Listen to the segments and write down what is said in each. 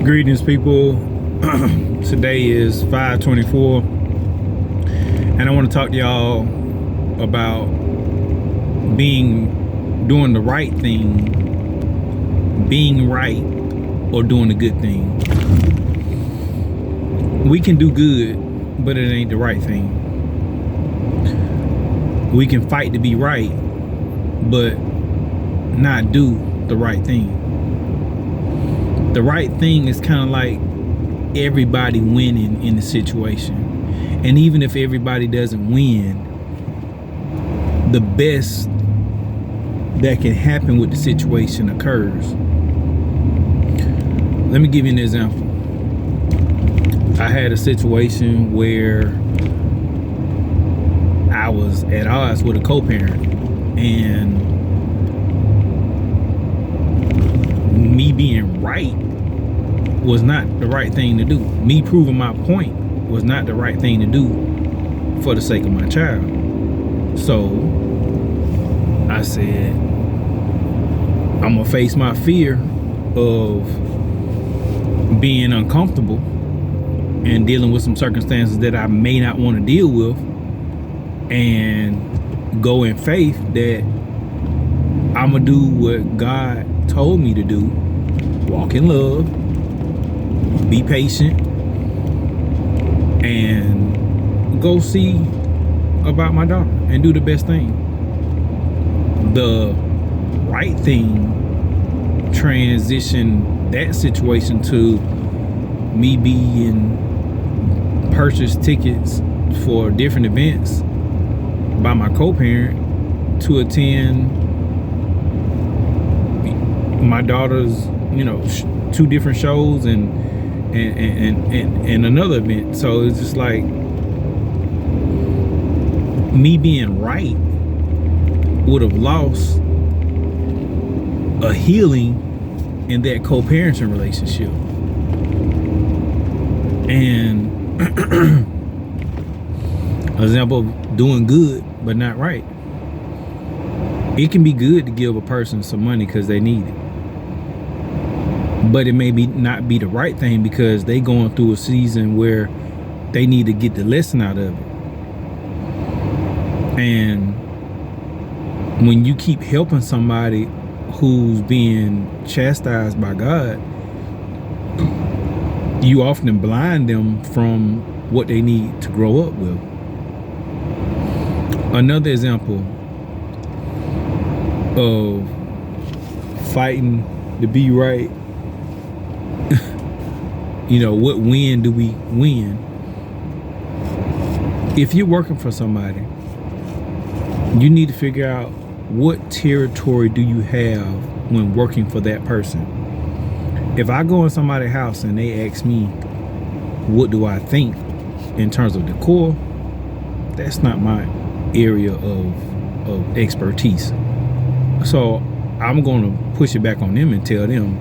Greetings, people. Today is 5/24, and I want to talk to y'all about doing the right thing, being right, or doing the good thing. We can do good, but it ain't the right thing. We can fight to be right, but not do the right thing. The right thing is kind of like everybody winning in the situation. And even if everybody doesn't win, the best that can happen with the situation occurs. Let me give you an example. I had a situation where I was at odds with a co-parent, and me being right was not the right thing to do. Me proving my point was not the right thing to do for the sake of my child. So I said, I'm gonna face my fear of being uncomfortable and dealing with some circumstances that I may not want to deal with, and go in faith that I'm gonna do what God told me to do. Walk in love, be patient, and go see about my daughter and do the best thing. The right thing transitioned that situation to me being purchased tickets for different events by my co-parent to attend my daughter's, two different shows and another event. So it's just like me being right would have lost a healing in that co-parenting relationship. And an example of doing good but not right. It can be good to give a person some money because they need it, but it may not be the right thing because they going through a season where they need to get the lesson out of it. And when you keep helping somebody who's being chastised by God, you often blind them from what they need to grow up with. Another example of fighting to be right, what win do we win? If you're working for somebody, you need to figure out what territory do you have when working for that person. If I go in somebody's house and they ask me, what do I think in terms of decor? That's not my area of expertise. So I'm going to push it back on them and tell them,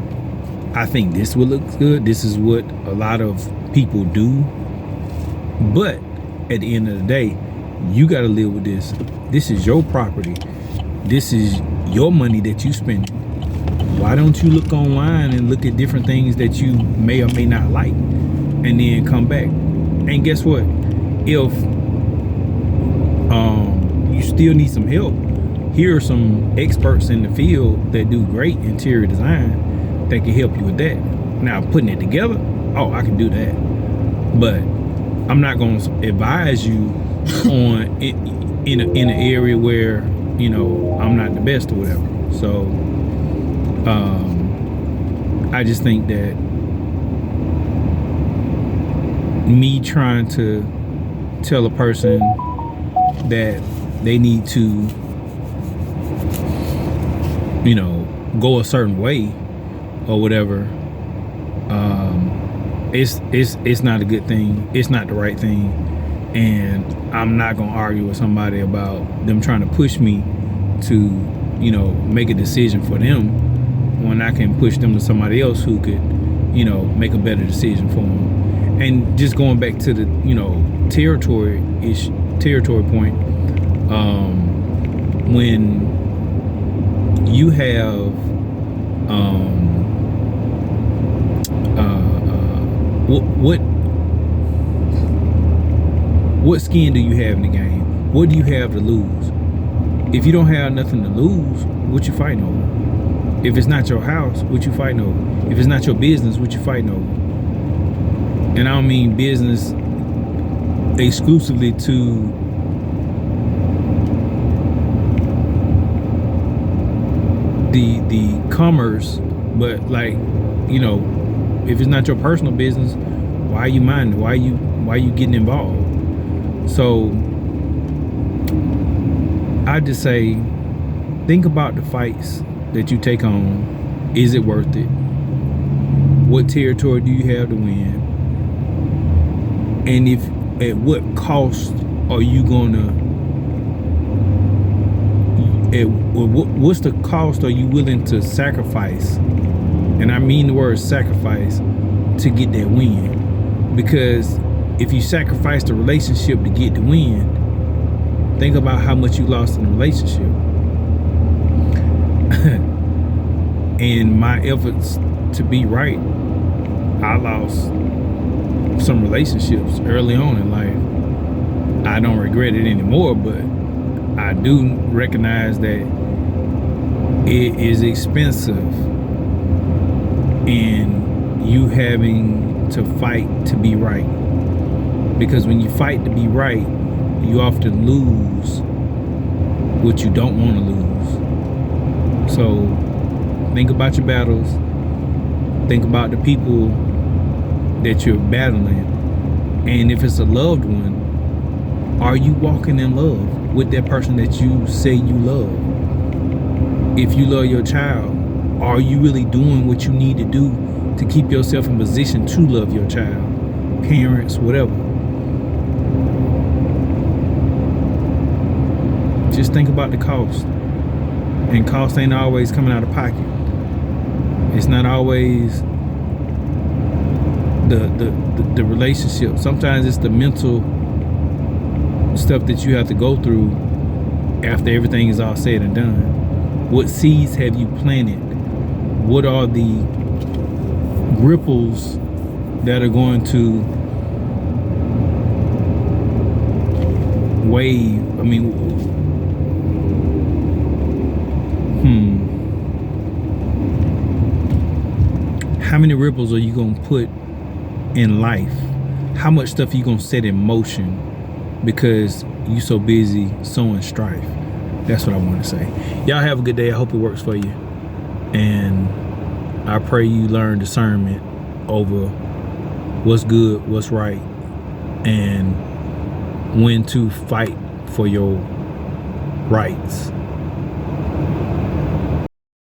I think this would look good. This is what a lot of people do. But at the end of the day, you got to live with this. This is your property. This is your money that you spend. Why don't you look online and look at different things that you may or may not like, and then come back? And guess what? If you still need some help, here are some experts in the field that do great interior design that can help you with that. Now, putting it together, I can do that. But I'm not going to advise you on it in an area where, I'm not the best or whatever. So I just think that me trying to tell a person that they need to, go a certain way or whatever, it's not a good thing. It's not the right thing. And I'm not gonna argue with somebody about them trying to push me to, make a decision for them when I can push them to somebody else who could, make a better decision for them. And just going back to the, territory point, when you have what skin do you have in the game? What do you have to lose? If you don't have nothing to lose, what you fighting over? If it's not your house, what you fighting over? If it's not your business, what you fighting over? And I don't mean business exclusively to the commerce, but like, you know, if it's not your personal business, why are you minding? Why are you getting involved? So I just say, think about the fights that you take on. Is it worth it? What territory do you have to win? And if at what cost are you gonna? What's the cost are you willing to sacrifice? And I mean the word sacrifice, to get that win. Because if you sacrifice the relationship to get the win, think about how much you lost in the relationship. In my efforts to be right, I lost some relationships early on in life. I don't regret it anymore, but I do recognize that it is expensive in you having to fight to be right. Because when you fight to be right, you often lose what you don't want to lose. So think about your battles. Think about the people that you're battling. And if it's a loved one, are you walking in love with that person that you say you love? If you love your child, are you really doing what you need to do to keep yourself in position to love your child? Parents, whatever. Just think about the cost. And cost ain't always coming out of pocket. It's not always the relationship. Sometimes it's the mental stuff that you have to go through after everything is all said and done. What seeds have you planted? What are the ripples that are going to wave? I mean, how many ripples are you going to put in life? How much stuff are you going to set in motion because you so busy sowing strife? That's what I want to say. Y'all have a good day. I hope it works for you. And I pray you learn discernment over what's good, what's right, and when to fight for your rights.